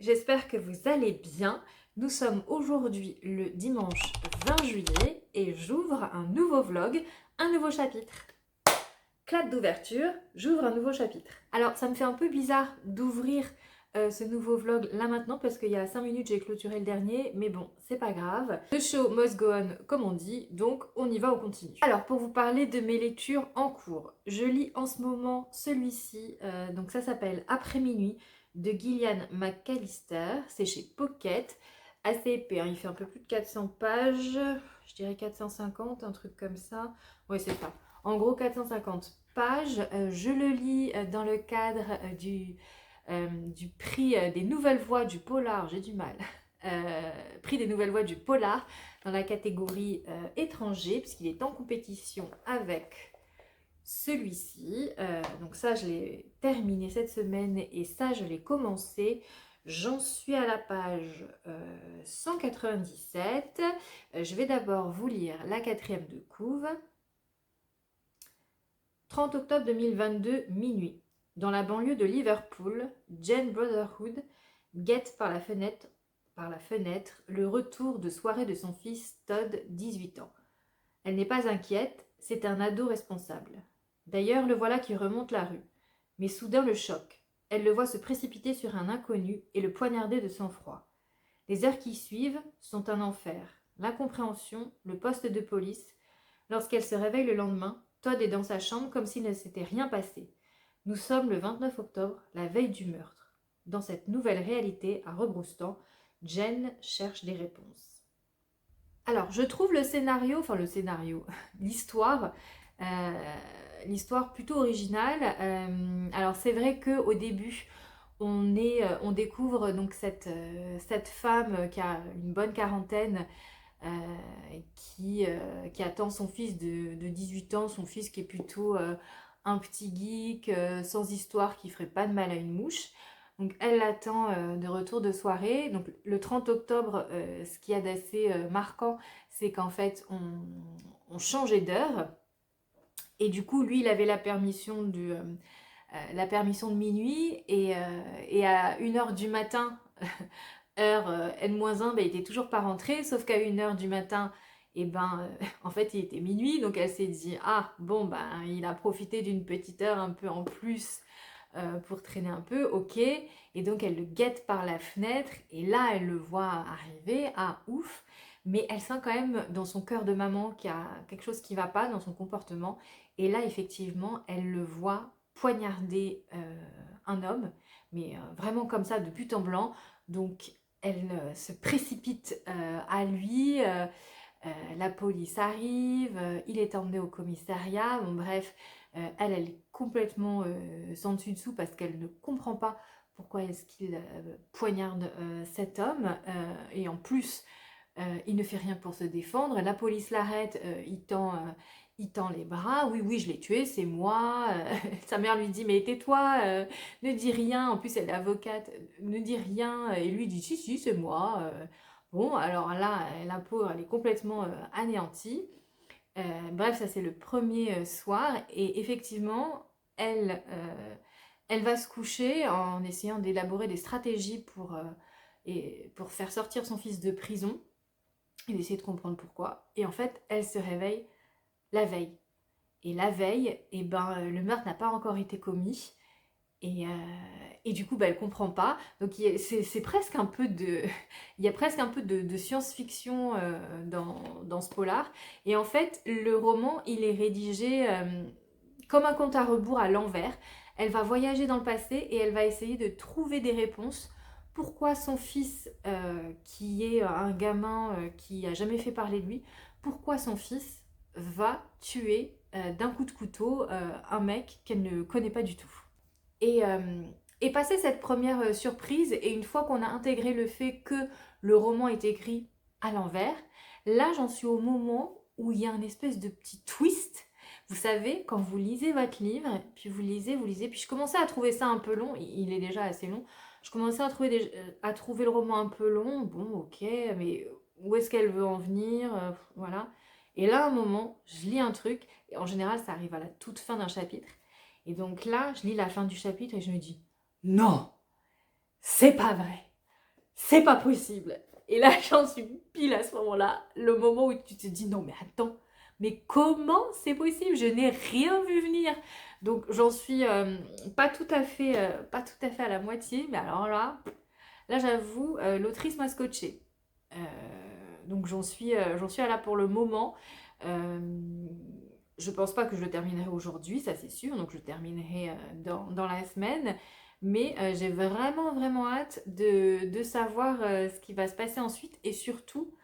j'espère que vous allez bien. Nous sommes aujourd'hui le dimanche 20 juillet et j'ouvre un nouveau vlog, un nouveau chapitre. Clap d'ouverture, j'ouvre un nouveau chapitre. Alors ça me fait un peu bizarre d'ouvrir ce nouveau vlog là maintenant parce qu'il y a 5 minutes j'ai clôturé le dernier, mais bon, c'est pas grave. The show must go on comme on dit, donc on y va, on continue. Alors pour vous parler de mes lectures en cours, je lis en ce moment celui-ci, donc ça s'appelle Après minuit de Gillian McAllister, c'est chez Pocket, assez épais, hein, il fait un peu plus de 400 pages, je dirais 450, un truc comme ça, ouais c'est ça. En gros 450 pages, je le lis dans le cadre du prix des nouvelles voix du polar, j'ai du mal, prix des nouvelles voix du polar dans la catégorie étranger, puisqu'il est en compétition avec celui-ci. Donc ça, je l'ai terminé cette semaine et ça, je l'ai commencé. J'en suis à la page 197. Je vais d'abord vous lire la quatrième de couve. 30 octobre 2022, minuit. Dans la banlieue de Liverpool, Jane Brotherhood guette par la fenêtre le retour de soirée de son fils Todd, 18 ans. Elle n'est pas inquiète, c'est un ado responsable. D'ailleurs, le voilà qui remonte la rue. Mais soudain le choc. Elle le voit se précipiter sur un inconnu et le poignarder de sang-froid. Les heures qui suivent sont un enfer. L'incompréhension, le poste de police. Lorsqu'elle se réveille le lendemain, Todd est dans sa chambre comme s'il ne s'était rien passé. Nous sommes le 29 octobre, la veille du meurtre. Dans cette nouvelle réalité à rebrousse-temps, Jen cherche des réponses. Alors, je trouve l'histoire, l'histoire plutôt originale. Alors, c'est vrai qu'au début, on découvre donc cette femme qui a une bonne quarantaine, qui attend son fils de 18 ans, son fils qui est plutôt un petit geek, sans histoire, qui ferait pas de mal à une mouche. Donc elle l'attend de retour de soirée. Donc le 30 octobre, ce qu'il y a d'assez marquant, c'est qu'en fait on changeait d'heure. Et du coup, lui, il avait la permission de minuit. Et à 1h du matin, heure N-1, bah, il était toujours pas rentré. Sauf qu'à 1h du matin, et ben, en fait, il était minuit. Donc elle s'est dit, ah bon, ben, il a profité d'une petite heure un peu en plus pour traîner un peu, ok. Et donc elle le guette par la fenêtre. Et là, elle le voit arriver, ah ouf. Mais elle sent quand même dans son cœur de maman qu'il y a quelque chose qui ne va pas dans son comportement. Et là, effectivement, elle le voit poignarder un homme, mais vraiment comme ça, de but en blanc. Donc, elle se précipite à lui. La police arrive, il est emmené au commissariat. Bon, bref, elle est complètement sans dessus dessous parce qu'elle ne comprend pas pourquoi est-ce qu'il poignarde cet homme. Et en plus, il ne fait rien pour se défendre. La police l'arrête, il tend les bras. Oui, oui, je l'ai tué, c'est moi. Sa mère lui dit, mais tais-toi, ne dis rien. En plus, elle est avocate, ne dis rien. Et lui dit, si, si, c'est moi. Bon, alors là, la pauvre, elle est complètement anéantie. Bref, ça c'est le premier soir. Et effectivement, elle va se coucher en essayant d'élaborer des stratégies pour faire sortir son fils de prison et d'essayer de comprendre pourquoi. Et en fait, elle se réveille la veille. Et la veille, eh ben, le meurtre n'a pas encore été commis. Et du coup, bah, elle comprend pas. Donc c'est presque un peu de, il y a presque un peu de science-fiction dans ce polar. Et en fait, le roman, il est rédigé comme un compte à rebours à l'envers. Elle va voyager dans le passé et elle va essayer de trouver des réponses. Pourquoi son fils, qui est un gamin qui a jamais fait parler de lui, pourquoi son fils va tuer d'un coup de couteau un mec qu'elle ne connaît pas du tout. Et, euh, et passer cette première surprise, et une fois qu'on a intégré le fait que le roman est écrit à l'envers, là j'en suis au moment où il y a un espèce de petit twist. Vous savez, quand vous lisez votre livre, puis vous lisez, puis je commençais à trouver ça un peu long, il est déjà assez long, je commençais à trouver le roman un peu long, bon ok, mais où est-ce qu'elle veut en venir, voilà. Et là, à un moment, je lis un truc, et en général ça arrive à la toute fin d'un chapitre, et donc là, je lis la fin du chapitre et je me dis, non, c'est pas vrai. c'est pas possible. Et là, j'en suis pile à ce moment-là, le moment où tu te dis, non mais attends, mais comment c'est possible? Je n'ai rien vu venir. Donc j'en suis pas tout à fait à la moitié, mais alors là j'avoue, l'autrice m'a scotché. Donc j'en suis à là pour le moment. Euh, je pense pas que je le terminerai aujourd'hui, ça c'est sûr, donc je le terminerai dans la semaine. Mais j'ai vraiment, vraiment hâte de savoir ce qui va se passer ensuite et surtout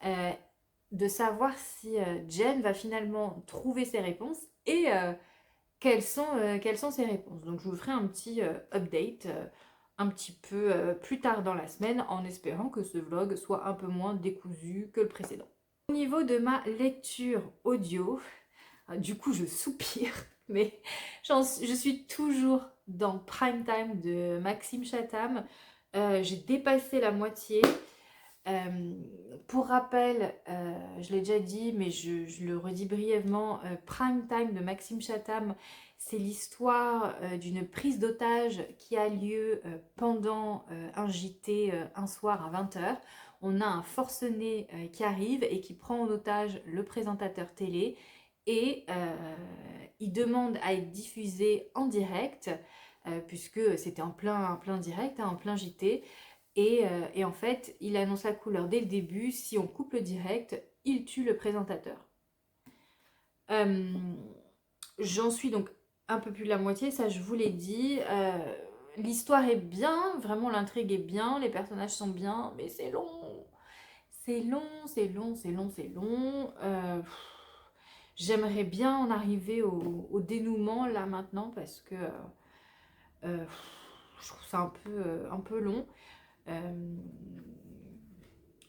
euh, de savoir si Jen va finalement trouver ses réponses et quelles sont ses réponses. Donc je vous ferai un petit update un petit peu plus tard dans la semaine en espérant que ce vlog soit un peu moins décousu que le précédent. Au niveau de ma lecture audio, du coup je soupire, mais je suis toujours dans Prime Time de Maxime Chatham. J'ai dépassé la moitié. Euh, pour rappel, je l'ai déjà dit, mais je le redis brièvement, Prime Time de Maxime Chatham, c'est l'histoire d'une prise d'otage qui a lieu pendant un JT un soir à 20 h. On a un forcené qui arrive et qui prend en otage le présentateur télé et il demande à être diffusé en direct, puisque c'était en plein direct, hein, en plein JT. Et en fait, il annonce la couleur dès le début. Si on coupe le direct, il tue le présentateur. Euh, J'en suis donc un peu plus de la moitié, ça je vous l'ai dit. L'histoire est bien, vraiment l'intrigue est bien, les personnages sont bien, mais c'est long. C'est long, c'est long, c'est long, c'est long. J'aimerais bien en arriver au dénouement là maintenant parce que euh, je trouve ça un peu long. Euh,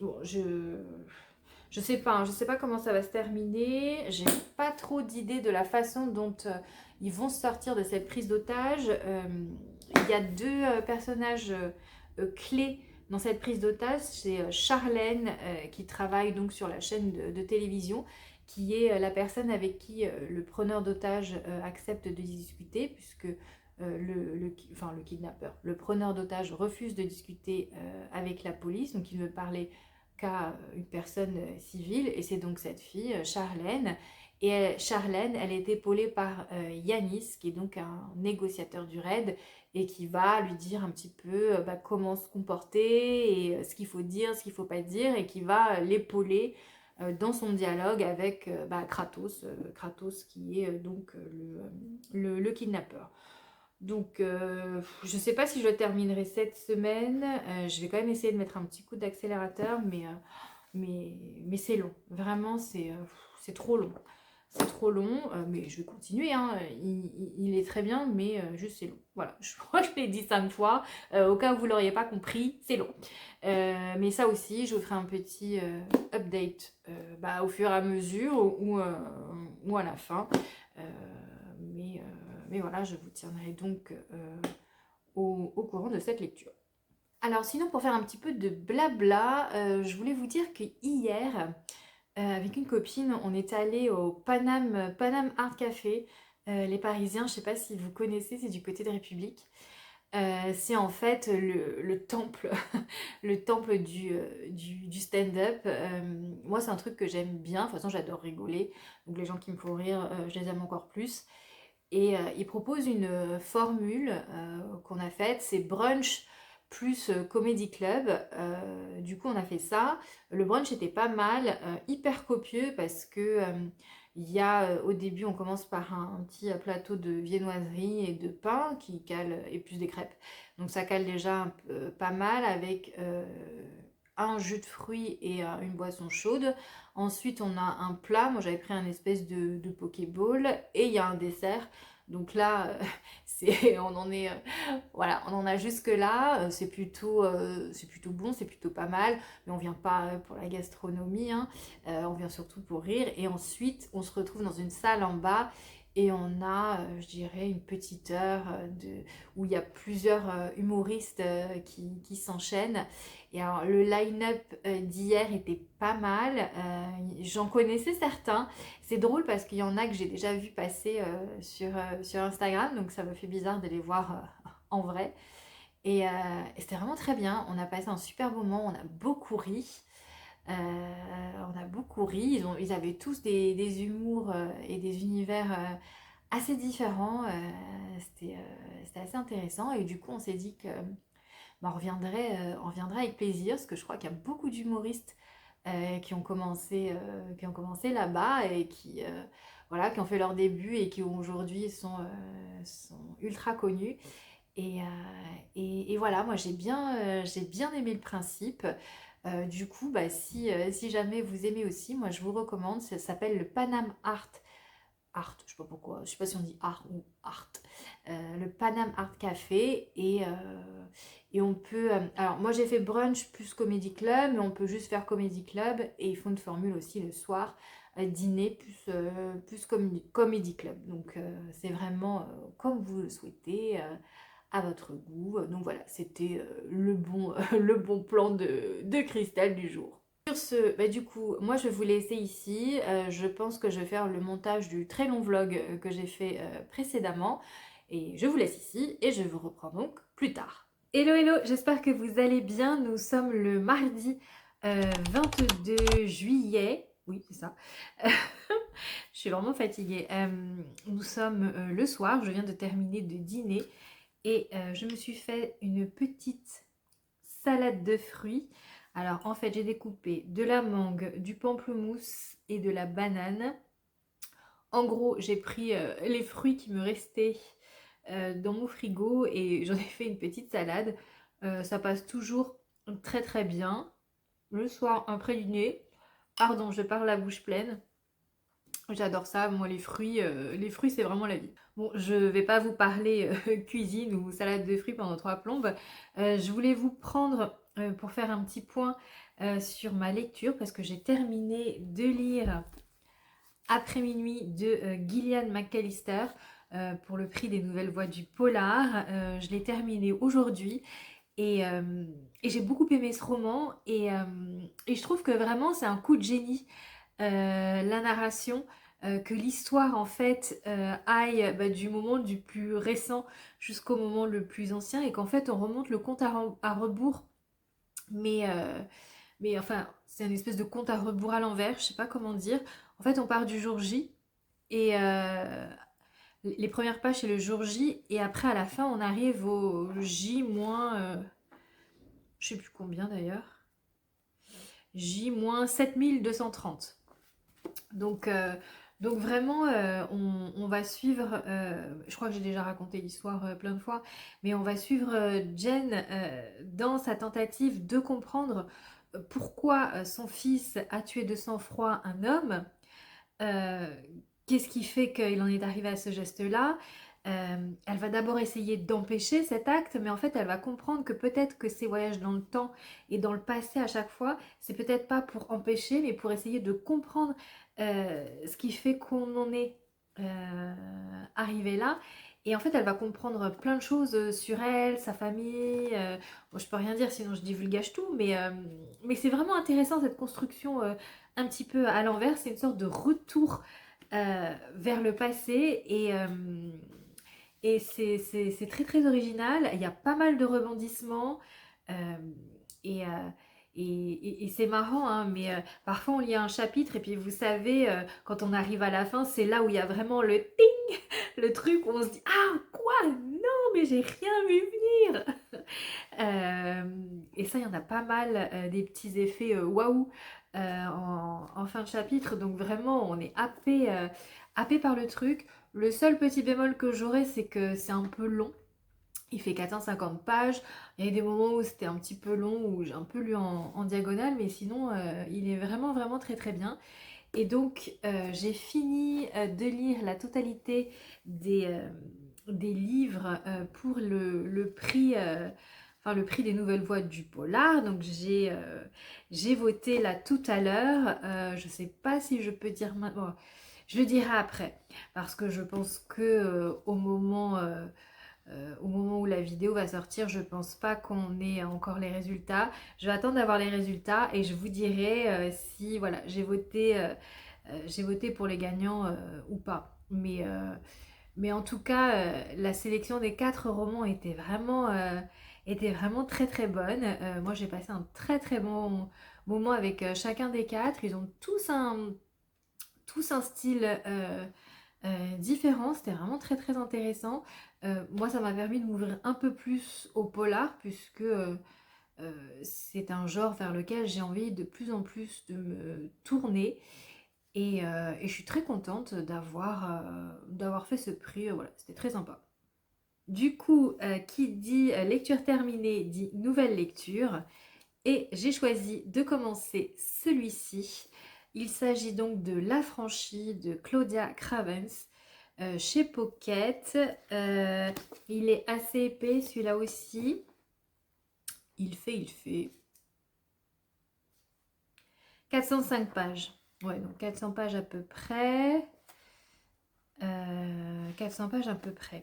bon, je sais pas comment ça va se terminer. J'ai pas trop d'idées de la façon dont ils vont sortir de cette prise d'otage. Il y a deux personnages clés dans cette prise d'otage. C'est Charlène qui travaille donc sur la chaîne de télévision, qui est la personne avec qui le preneur d'otage accepte de discuter, puisque enfin, le kidnappeur, le preneur d'otage refuse de discuter avec la police, donc il veut parler qu'à une personne civile, et c'est donc cette fille, Charlène. Et Charlène, elle est épaulée par Yanis, qui est donc un négociateur du raid, et qui va lui dire un petit peu comment se comporter, et ce qu'il faut dire, ce qu'il ne faut pas dire, et qui va l'épauler dans son dialogue avec Kratos, Kratos qui est donc le kidnappeur. Donc, je ne sais pas si je le terminerai cette semaine. Je vais quand même essayer de mettre un petit coup d'accélérateur, mais c'est long. Vraiment, c'est trop long. C'est trop long, mais je vais continuer, hein. Il est très bien, mais juste c'est long. Voilà, je crois que je l'ai dit 5 fois. Au cas où vous ne l'auriez pas compris, c'est long. Mais ça aussi, je vous ferai un petit update au fur et à mesure ou à la fin. Euh, mais, euh, mais voilà, je vous tiendrai donc au courant de cette lecture. Alors sinon, pour faire un petit peu de blabla, je voulais vous dire que hier, avec une copine, on est allé au Paname Art Café. Les Parisiens, je ne sais pas si vous connaissez, c'est du côté de République. C'est en fait le temple, le temple du stand-up. Moi, c'est un truc que j'aime bien. De toute façon, j'adore rigoler. Donc les gens qui me font rire, je les aime encore plus. Et il propose une formule qu'on a faite, c'est brunch plus comedy club. Du coup, on a fait ça. Le brunch était pas mal, hyper copieux parce que il y a au début, on commence par un petit plateau de viennoiserie et de pain qui cale, et plus des crêpes. Donc ça cale déjà pas mal avec un jus de fruits et une boisson chaude. Ensuite, on a un plat. Moi, j'avais pris un espèce de pokéball et il y a un dessert. Donc là, on en est, voilà, on en a jusque là. C'est plutôt bon, c'est plutôt pas mal. Mais on vient pas pour la gastronomie, hein. On vient surtout pour rire. Et ensuite, on se retrouve dans une salle en bas et on a, je dirais, une petite heure où il y a plusieurs humoristes qui s'enchaînent. Et alors, le line-up d'hier était pas mal. J'en connaissais certains. C'est drôle parce qu'il y en a que j'ai déjà vu passer sur Instagram, donc ça me fait bizarre de les voir en vrai. Et c'était vraiment très bien. On a passé un super moment, on a beaucoup ri. On a beaucoup ri. Ils avaient tous des humours et des univers assez différents. C'était assez intéressant. Et du coup, on s'est dit que on reviendrait avec plaisir, parce que je crois qu'il y a beaucoup d'humoristes qui ont commencé là-bas et voilà, qui ont fait leur début et qui aujourd'hui sont ultra connus. Et, et voilà, moi j'ai bien aimé le principe. Du coup, bah, si jamais vous aimez aussi, moi je vous recommande, ça s'appelle le Panam je sais pas pourquoi, je sais pas si on dit art ou art, le Panam Art Café. Et on peut, alors moi j'ai fait brunch plus comédie club, mais on peut juste faire comédie club et ils font une formule aussi le soir, dîner plus comédie club. Donc c'est vraiment comme vous le souhaitez, à votre goût. Donc voilà, c'était le bon plan de Christelle du jour. Sur ce, bah du coup, moi je vais vous laisser ici. Je pense que je vais faire le montage du très long vlog que j'ai fait précédemment. Et je vous laisse ici et je vous reprends donc plus tard. Hello hello, j'espère que vous allez bien. Nous sommes le mardi 22 juillet. Oui, c'est ça. Je suis vraiment fatiguée. Nous sommes le soir, je viens de terminer de dîner et je me suis fait une petite salade de fruits. Alors en fait j'ai découpé de la mangue, du pamplemousse et de la banane. En gros j'ai pris les fruits qui me restaient dans mon frigo et j'en ai fait une petite salade. Ça passe toujours très très bien. Le soir après dîner, pardon je parle la bouche pleine. J'adore ça, moi les fruits c'est vraiment la vie. Bon, je vais pas vous parler cuisine ou salade de fruits pendant 3 plombes. Je voulais vous prendre pour faire un petit point sur ma lecture parce que j'ai terminé de lire Après minuit de Gillian McAllister pour le prix des Nouvelles Voix du Polar. Je l'ai terminé aujourd'hui et j'ai beaucoup aimé ce roman et je trouve que vraiment c'est un coup de génie. La narration, que l'histoire en fait aille du moment du plus récent jusqu'au moment le plus ancien et qu'en fait on remonte le compte à rebours, mais, euh, mais enfin c'est une espèce de compte à rebours à l'envers, je sais pas comment dire. En fait on part du jour J et les premières pages c'est le jour J et après à la fin on arrive au J moins, je sais plus combien d'ailleurs, J moins 7230. Donc, euh, donc vraiment, on va suivre, je crois que j'ai déjà raconté l'histoire plein de fois, mais on va suivre Jen dans sa tentative de comprendre pourquoi son fils a tué de sang-froid un homme. euh, Qu'est-ce qui fait qu'il en est arrivé à ce geste-là? Elle va d'abord essayer d'empêcher cet acte, mais en fait, elle va comprendre que peut-être que ces voyages dans le temps et dans le passé à chaque fois, c'est peut-être pas pour empêcher, mais pour essayer de comprendre ce qui fait qu'on en est euh, arrivé là. Et en fait, elle va comprendre plein de choses sur elle, sa famille. Bon, je peux rien dire, sinon je divulgage tout, mais c'est vraiment intéressant cette construction un petit peu à l'envers. C'est une sorte de retour vers le passé et c'est très très original. Il y a pas mal de rebondissements euh, et, euh, et c'est marrant, hein, mais parfois on lit un chapitre et puis vous savez, quand on arrive à la fin, c'est là où il y a vraiment le ting, le truc où on se dit ah quoi? Non, mais j'ai rien vu venir. Euh, et ça, il y en a pas mal, des petits effets waouh en fin de chapitre. Donc vraiment, on est happé par le truc. Le seul petit bémol que j'aurais, c'est que c'est un peu long. Il fait 450 pages. Il y a des moments où c'était un petit peu long, où j'ai un peu lu en diagonale, mais sinon, il est vraiment, vraiment très, très bien. Et donc, j'ai fini de lire la totalité des livres pour le prix, enfin, le prix des Nouvelles Voix du Polar. Donc, j'ai voté là tout à l'heure. Je ne sais pas si je peux dire maintenant. Bon, je le dirai après, parce que je pense que au moment où la vidéo va sortir, je pense pas qu'on ait encore les résultats. Je vais attendre d'avoir les résultats et je vous dirai si voilà, j'ai voté pour les gagnants ou pas. Mais en tout cas, la sélection des 4 romans était vraiment très très bonne. Moi, j'ai passé un très très bon moment avec chacun des 4. Ils ont tous un style différent. C'était vraiment très très intéressant. Moi, ça m'a permis de m'ouvrir un peu plus au polar, puisque c'est un genre vers lequel j'ai envie de plus en plus de me tourner. Et je suis très contente d'avoir fait ce prix. Voilà, c'était très sympa. Du coup, qui dit lecture terminée dit nouvelle lecture. Et j'ai choisi de commencer celui-ci. Il s'agit donc de L'Affranchi de Claudia Cravens chez Pocket. Il est assez épais celui-là aussi. Il fait 405 pages. Ouais, donc 400 pages à peu près. 400 pages à peu près.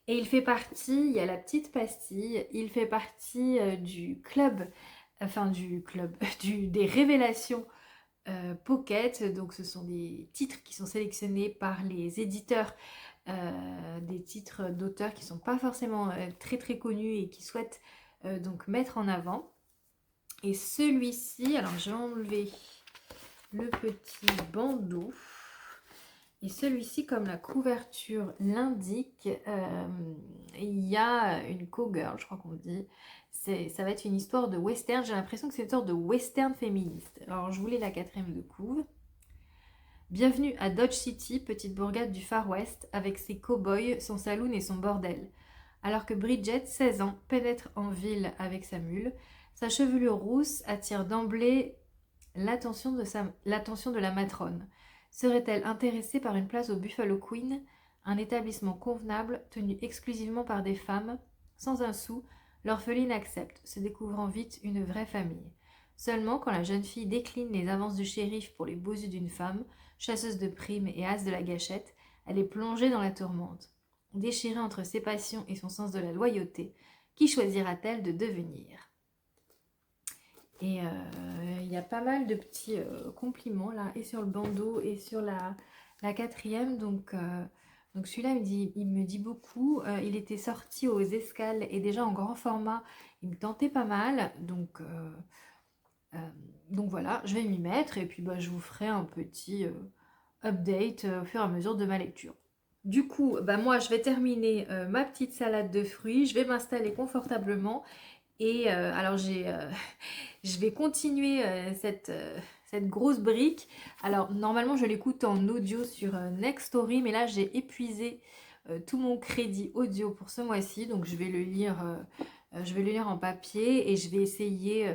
Et il fait partie, il y a la petite pastille, il fait partie du club, des révélations Pocket. Donc ce sont des titres qui sont sélectionnés par les éditeurs, des titres d'auteurs qui ne sont pas forcément très très connus et qui souhaitent donc mettre en avant. Et celui-ci, alors je vais enlever le petit bandeau. Et celui-ci, comme la couverture l'indique, il y a une cowgirl, je crois qu'on dit. Ça va être une histoire de western. J'ai l'impression que c'est une sorte de western féministe. Alors, je voulais la 4e de couve. Bienvenue à Dodge City, petite bourgade du Far West, avec ses cow-boys, son saloon et son bordel. Alors que Bridget, 16 ans, pénètre en ville avec sa mule, sa chevelure rousse attire d'emblée l'attention de la matrone. Serait-elle intéressée par une place au Buffalo Queen, un établissement convenable tenu exclusivement par des femmes? Sans un sou, l'orpheline accepte, se découvrant vite une vraie famille. Seulement, quand la jeune fille décline les avances du shérif pour les beaux yeux d'une femme, chasseuse de primes et as de la gâchette, elle est plongée dans la tourmente. Déchirée entre ses passions et son sens de la loyauté, qui choisira-t-elle de devenir? Et il y a pas mal de petits compliments là, et sur le bandeau et sur la 4e. Donc celui-là, il me dit beaucoup. Il était sorti aux escales et déjà en grand format, il me tentait pas mal. Donc voilà, je vais m'y mettre et puis bah, je vous ferai un petit update au fur et à mesure de ma lecture. Du coup, bah, moi, je vais terminer ma petite salade de fruits. Je vais m'installer confortablement. Et alors je vais continuer cette grosse brique. Alors normalement je l'écoute en audio sur Nextory, mais là j'ai épuisé tout mon crédit audio pour ce mois-ci, donc je vais le lire en papier et je vais essayer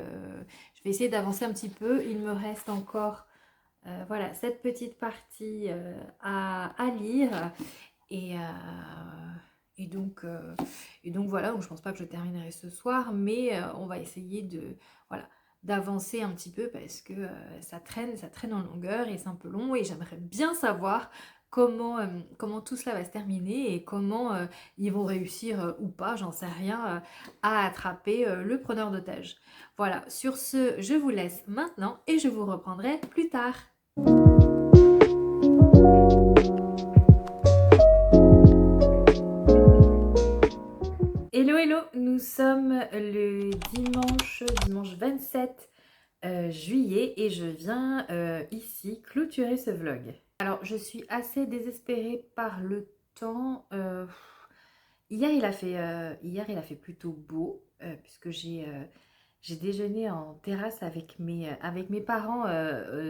d'avancer un petit peu. Il me reste encore voilà cette petite partie à lire. Et, euh, et donc voilà, donc je pense pas que je terminerai ce soir, mais on va essayer voilà, d'avancer un petit peu parce que ça traîne en longueur et c'est un peu long et j'aimerais bien savoir comment tout cela va se terminer et comment ils vont réussir ou pas, j'en sais rien, à attraper le preneur d'otage. Voilà, sur ce, je vous laisse maintenant et je vous reprendrai plus tard. Hello, hello, nous sommes le dimanche 27 juillet et je viens ici clôturer ce vlog. Alors, je suis assez désespérée par le temps. Hier, il a fait plutôt beau puisque j'ai déjeuné en terrasse avec mes parents,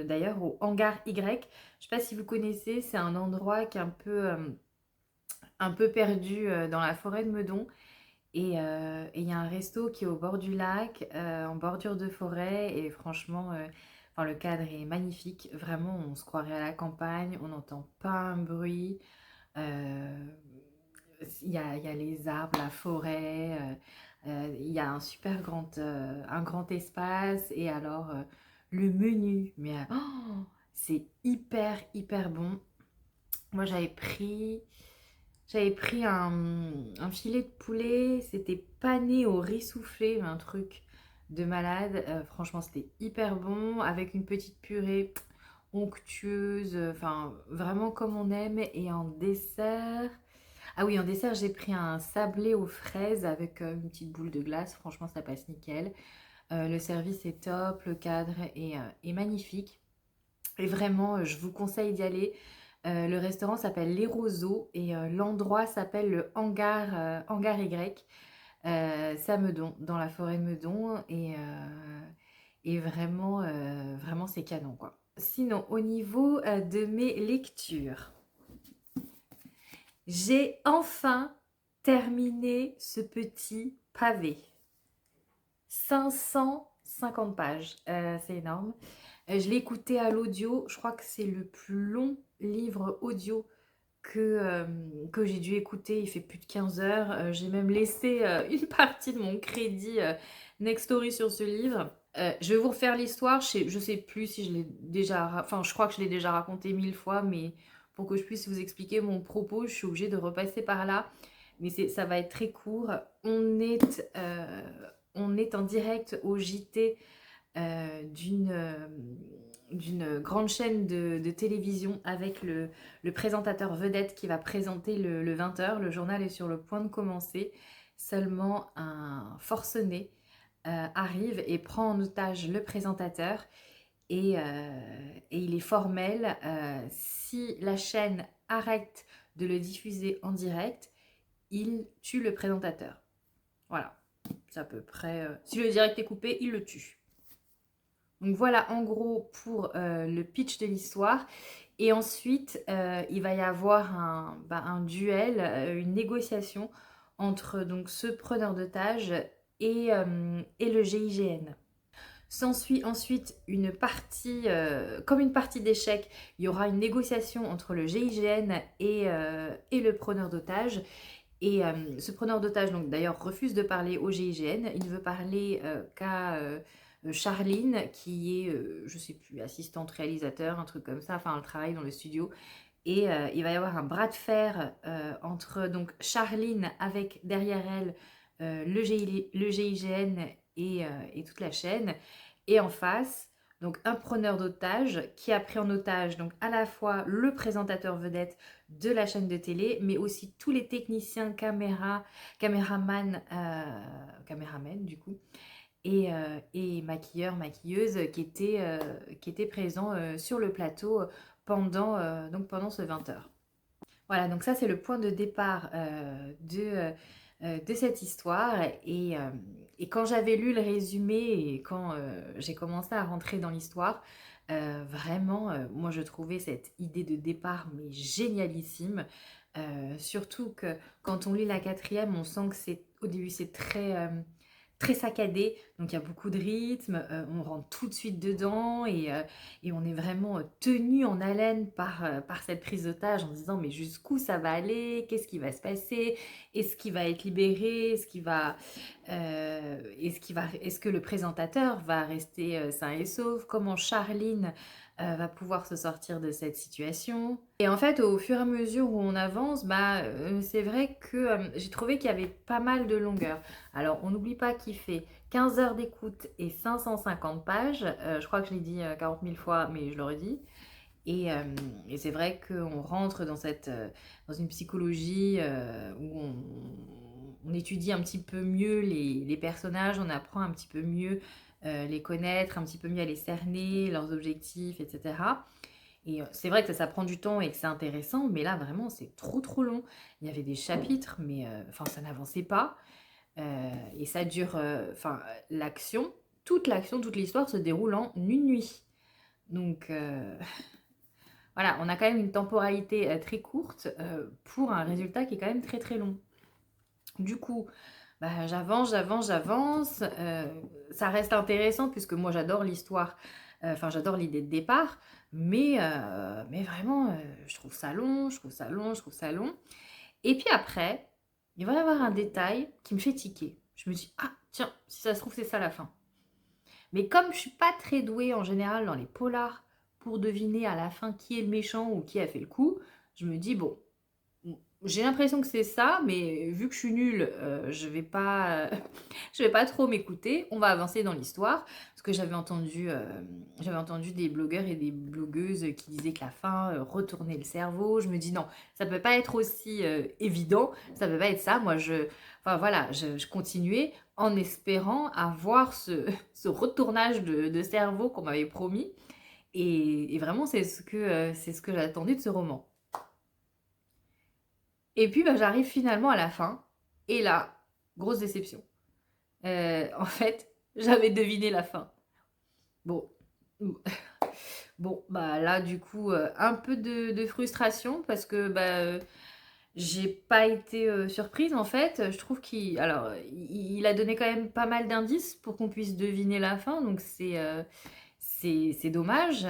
d'ailleurs au hangar Y. Je ne sais pas si vous connaissez, c'est un endroit qui est un peu perdu dans la forêt de Meudon. Et il y a un resto qui est au bord du lac, en bordure de forêt. Et franchement, enfin, le cadre est magnifique. Vraiment, on se croirait à la campagne. On n'entend pas un bruit. Il y a les arbres, la forêt. Il y a un grand espace. Et alors, le menu. Mais c'est hyper, hyper bon. Moi, j'avais pris un filet de poulet, c'était pané au riz soufflé, un truc de malade. Franchement, c'était hyper bon, avec une petite purée onctueuse, enfin vraiment comme on aime. Et en dessert, Ah oui, en dessert, j'ai pris un sablé aux fraises avec une petite boule de glace. Franchement, ça passe nickel. Le service est top, le cadre est magnifique. Et vraiment, je vous conseille d'y aller. Le restaurant s'appelle Les Roseaux et l'endroit s'appelle le Hangar Y. C'est à Meudon, dans la forêt de Meudon. Et vraiment, vraiment c'est canon, quoi. Sinon, au niveau de mes lectures, j'ai enfin terminé ce petit pavé. 550 pages, c'est énorme. Je l'ai écouté à l'audio, je crois que c'est le plus long livre audio que j'ai dû écouter, il fait plus de 15 heures. J'ai même laissé une partie de mon crédit Nextory sur ce livre. Je vais vous refaire l'histoire, je sais plus si je l'ai déjà... Enfin, je crois que je l'ai déjà raconté 1000 fois, mais pour que je puisse vous expliquer mon propos, je suis obligée de repasser par là. Mais ça va être très court. On est en direct au JT d'une grande chaîne de télévision avec le présentateur vedette qui va présenter le 20h. Le journal est sur le point de commencer. Seulement un forcené arrive et prend en otage le présentateur et il est formel. Si la chaîne arrête de le diffuser en direct, il tue le présentateur. Voilà, c'est à peu près... si le direct est coupé, il le tue. Donc voilà en gros pour le pitch de l'histoire. Et ensuite, il va y avoir un duel, une négociation entre donc, ce preneur d'otage et le GIGN. S'ensuit ensuite une partie, comme une partie d'échecs, il y aura une négociation entre le GIGN et le preneur d'otage. Et ce preneur d'otage, donc d'ailleurs, refuse de parler au GIGN. Il ne veut parler qu'à Charline, qui est, je sais plus, assistante réalisateur, un truc comme ça. Enfin, elle travaille dans le studio. Et il va y avoir un bras de fer entre donc Charline avec derrière elle le GIGN et toute la chaîne. Et en face, donc un preneur d'otage qui a pris en otage donc à la fois le présentateur vedette de la chaîne de télé, mais aussi tous les techniciens caméraman du coup, et maquilleurs, maquilleuses qui étaient présents sur le plateau pendant ce 20h. Voilà, donc ça c'est le point de départ de cette histoire. Et quand j'avais lu le résumé et quand j'ai commencé à rentrer dans l'histoire, vraiment, moi je trouvais cette idée de départ mais génialissime. Surtout que quand on lit la quatrième, on sent que au début c'est très saccadé, donc il y a beaucoup de rythme, on rentre tout de suite dedans et on est vraiment tenu en haleine par cette prise d'otage en se disant mais jusqu'où ça va aller, qu'est-ce qui va se passer, est-ce qu'il va être libéré, est-ce que le présentateur va rester sain et sauf, comment Charline va pouvoir se sortir de cette situation. Et en fait, au fur et à mesure où on avance, c'est vrai que j'ai trouvé qu'il y avait pas mal de longueur. Alors, on n'oublie pas qu'il fait 15 heures d'écoute et 550 pages. Je crois que je l'ai dit 40 000 fois, mais je le redis. Et c'est vrai qu'on rentre dans une psychologie où on étudie un petit peu mieux les personnages, on apprend un petit peu mieux les connaître, un petit peu mieux à les cerner, leurs objectifs, etc. Et c'est vrai que ça prend du temps et que c'est intéressant, mais là vraiment c'est trop long. Il y avait des chapitres, mais ça n'avançait pas. Et ça dure, toute l'action, toute l'histoire se déroule en une nuit. Donc voilà, on a quand même une temporalité très courte pour un résultat qui est quand même très long. Du coup, j'avance. Ça reste intéressant puisque moi j'adore l'histoire, j'adore l'idée de départ, mais vraiment, je trouve ça long. Et puis après, il va y avoir un détail qui me fait tiquer. Je me dis, ah tiens, si ça se trouve c'est ça la fin. Mais comme je suis pas très douée en général dans les polars pour deviner à la fin qui est le méchant ou qui a fait le coup, je me dis bon, J'ai l'impression que c'est ça, mais vu que je suis nulle, je vais pas, je vais pas trop m'écouter. On va avancer dans l'histoire, parce que j'avais entendu des blogueurs et des blogueuses qui disaient que la faim, retournait le cerveau. Je me dis: «Non, ça peut pas être aussi, évident, ça peut pas être ça». Moi, enfin voilà, je continuais en espérant avoir ce retournage de cerveau qu'on m'avait promis et vraiment c'est ce que j'attendais de ce roman. Et puis, bah, j'arrive finalement à la fin. Et là, grosse déception. En fait, j'avais deviné la fin. Bon. Bon, bah là, du coup, un peu de frustration parce que bah, j'ai pas été surprise en fait. Je trouve il a donné quand même pas mal d'indices pour qu'on puisse deviner la fin. Donc c'est dommage.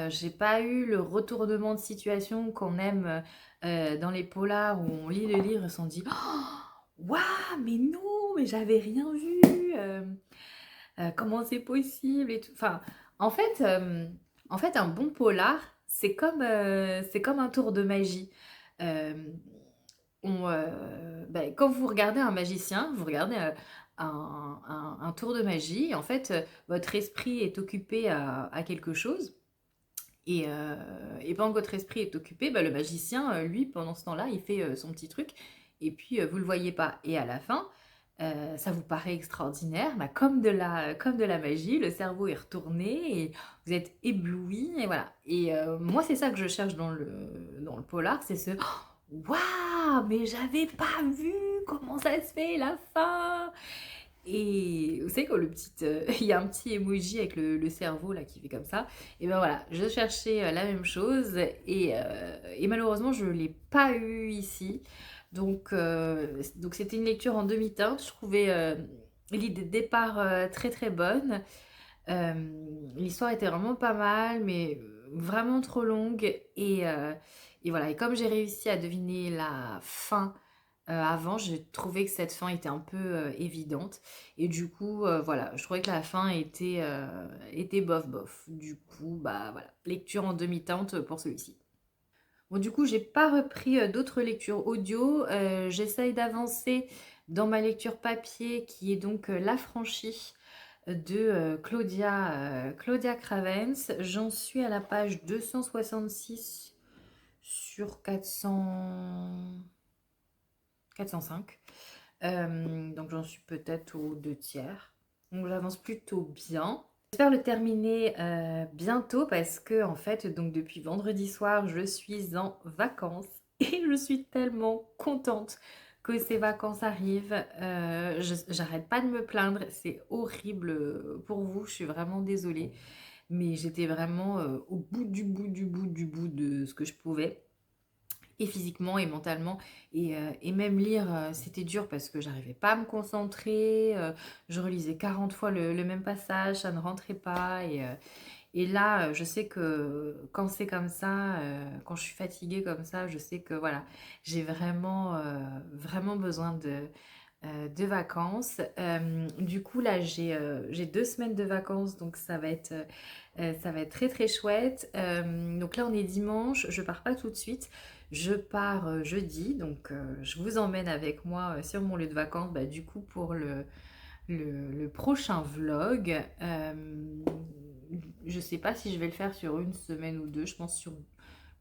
J'ai pas eu le retournement de situation qu'on aime dans les polars où on lit le livre et on se dit waouh, mais non, mais j'avais rien vu. euh, Comment c'est possible et tout. Enfin, en fait, euh, en fait, un bon polar, c'est comme un tour de magie. Euh, ben, quand vous regardez un magicien, vous regardez un tour de magie. Et en fait, votre esprit est occupé à quelque chose. Et pendant que votre esprit est occupé, bah, le magicien, lui, pendant ce temps-là, il fait son petit truc. Et puis, vous ne le voyez pas. Et à la fin, ça vous paraît extraordinaire, bah, comme de la magie, le cerveau est retourné et vous êtes ébloui. Et voilà. Et moi, c'est ça que je cherche dans le polar, c'est ce waouh, mais j'avais pas vu comment ça se fait la fin. Et vous savez quand il y a un petit emoji avec le cerveau là qui fait comme ça. Et ben voilà, je cherchais la même chose et malheureusement je l'ai pas eu ici. Donc c'était une lecture en demi-teinte. Je trouvais l'idée de départ très très bonne. Euh, L'histoire était vraiment pas mal, mais vraiment trop longue. Et voilà, et comme j'ai réussi à deviner la fin avant, j'ai trouvé que cette fin était un peu évidente. Et du coup, voilà, je trouvais que la fin était bof bof. Du coup, bah voilà, lecture en demi-teinte pour celui-ci. Bon, du coup, j'ai pas repris d'autres lectures audio. J'essaye d'avancer dans ma lecture papier qui est donc L'Affranchi de Claudia Cravens. J'en suis à la page 266 sur 405. Donc j'en suis peut-être aux deux tiers. Donc j'avance plutôt bien. J'espère le terminer bientôt parce que en fait, donc depuis vendredi soir, je suis en vacances et je suis tellement contente que ces vacances arrivent. J'arrête pas de me plaindre, c'est horrible pour vous, je suis vraiment désolée, mais j'étais vraiment au bout du bout de ce que je pouvais et physiquement et mentalement et même lire c'était dur parce que j'arrivais pas à me concentrer, je relisais 40 fois le même passage, ça ne rentrait pas et là je sais que quand c'est comme ça, quand je suis fatiguée comme ça, je sais que voilà, j'ai vraiment besoin de vacances. Du coup là j'ai 2 semaines de vacances donc ça va être très très chouette. Donc là on est dimanche, je pars pas tout de suite, je pars jeudi, donc je vous emmène avec moi sur mon lieu de vacances, bah, du coup pour le prochain vlog. Je sais pas si je vais le faire sur une semaine ou deux, je pense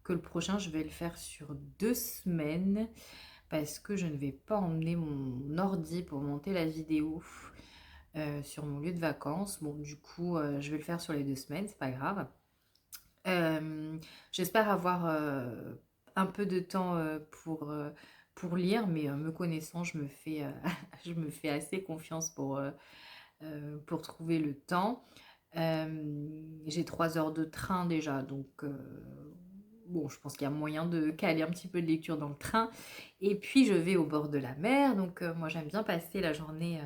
que le prochain je vais le faire sur 2 semaines parce que je ne vais pas emmener mon ordi pour monter la vidéo sur mon lieu de vacances. Bon, du coup, je vais le faire sur les 2 semaines, c'est pas grave. J'espère avoir un peu de temps pour lire, mais me connaissant, je me fais assez confiance pour trouver le temps. J'ai 3 heures de train déjà, donc bon, je pense qu'il y a moyen de caler un petit peu de lecture dans le train. Et puis, je vais au bord de la mer, donc moi j'aime bien passer la journée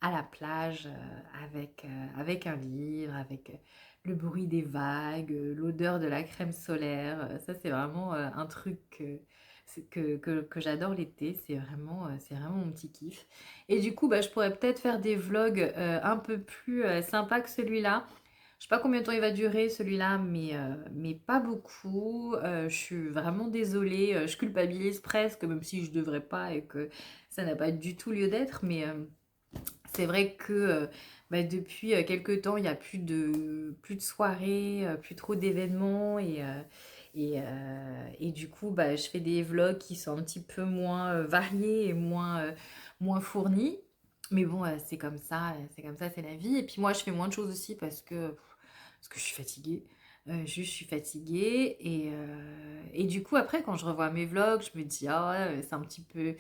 à la plage avec un livre, avec le bruit des vagues, l'odeur de la crème solaire. Ça, c'est vraiment un truc que j'adore l'été. C'est vraiment mon petit kiff. Et du coup, bah, je pourrais peut-être faire des vlogs un peu plus sympas que celui-là. sais pas combien de temps il va durer celui-là, mais pas beaucoup. Je suis vraiment désolée, je culpabilise presque, même si je devrais pas et que ça n'a pas du tout lieu d'être, mais c'est vrai que bah, depuis quelque temps, il n'y a plus de soirées, plus trop d'événements et du coup, bah, je fais des vlogs qui sont un petit peu moins variés et moins fournis. Mais bon, c'est comme ça, c'est la vie. Et puis moi, je fais moins de choses aussi parce que je suis fatiguée. Juste, je suis fatiguée. Et du coup, après, quand je revois mes vlogs, je me dis, ah ouais, c'est un petit peu.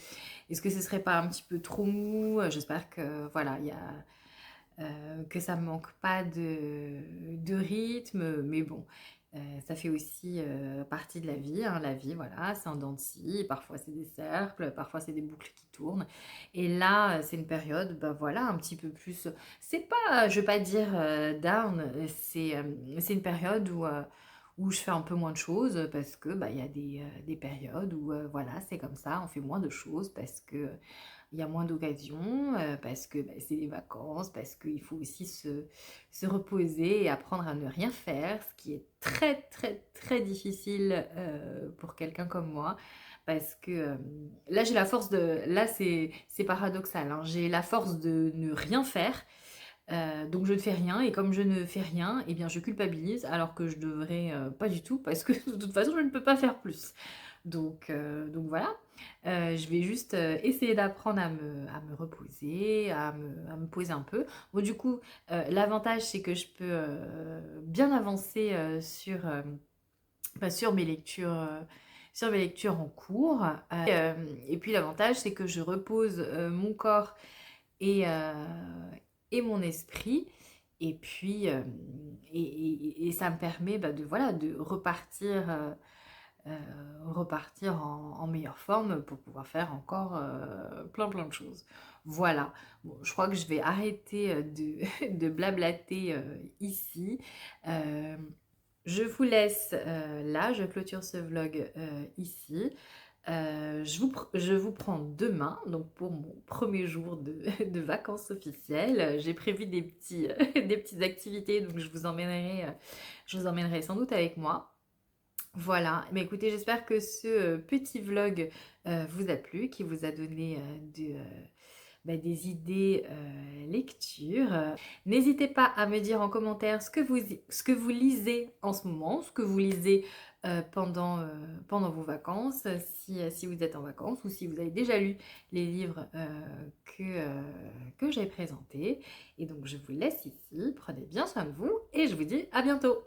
Est-ce que ce serait pas un petit peu trop mou? J'espère que, voilà, que ça me manque pas de rythme. Mais bon, ça fait aussi partie de la vie, hein. La vie, voilà, c'est un dent de scie. Parfois, c'est des cercles, parfois, c'est des boucles qui tournent. Et là, c'est une période, ben voilà, un petit peu plus. C'est pas, je vais pas dire down, c'est une période où je fais un peu moins de choses parce que bah, il y a des périodes où voilà, c'est comme ça, on fait moins de choses parce que il y a moins d'occasions, parce que bah, c'est les vacances, parce qu'il faut aussi se reposer et apprendre à ne rien faire, ce qui est très très très difficile pour quelqu'un comme moi. Parce que là, j'ai la force de... Là, c'est paradoxal, hein. J'ai la force de ne rien faire. Donc je ne fais rien et comme je ne fais rien, eh bien je culpabilise alors que je devrais pas du tout parce que de toute façon je ne peux pas faire plus. Donc voilà. Je vais juste essayer d'apprendre à me reposer, à me poser un peu. Bon, du coup, l'avantage, c'est que je peux bien avancer sur mes lectures en cours. Et puis, l'avantage, c'est que je repose mon corps et, et mon esprit. Et puis, et ça me permet bah, voilà, de repartir. Euh, Repartir en meilleure forme pour pouvoir faire encore plein de choses. Voilà, bon, je crois que je vais arrêter de blablater ici. Euh, je vous laisse là, je clôture ce vlog ici. Je vous prends demain, donc pour mon premier jour de vacances officielles. J'ai prévu des petites activités, donc je vous emmènerai sans doute avec moi. Voilà, mais écoutez, j'espère que ce petit vlog vous a plu, qui vous a donné bah, des idées lecture. N'hésitez pas à me dire en commentaire ce que vous lisez en ce moment, ce que vous lisez pendant vos vacances, si vous êtes en vacances ou si vous avez déjà lu les livres que j'ai présentés. Et donc je vous laisse ici, prenez bien soin de vous et je vous dis à bientôt.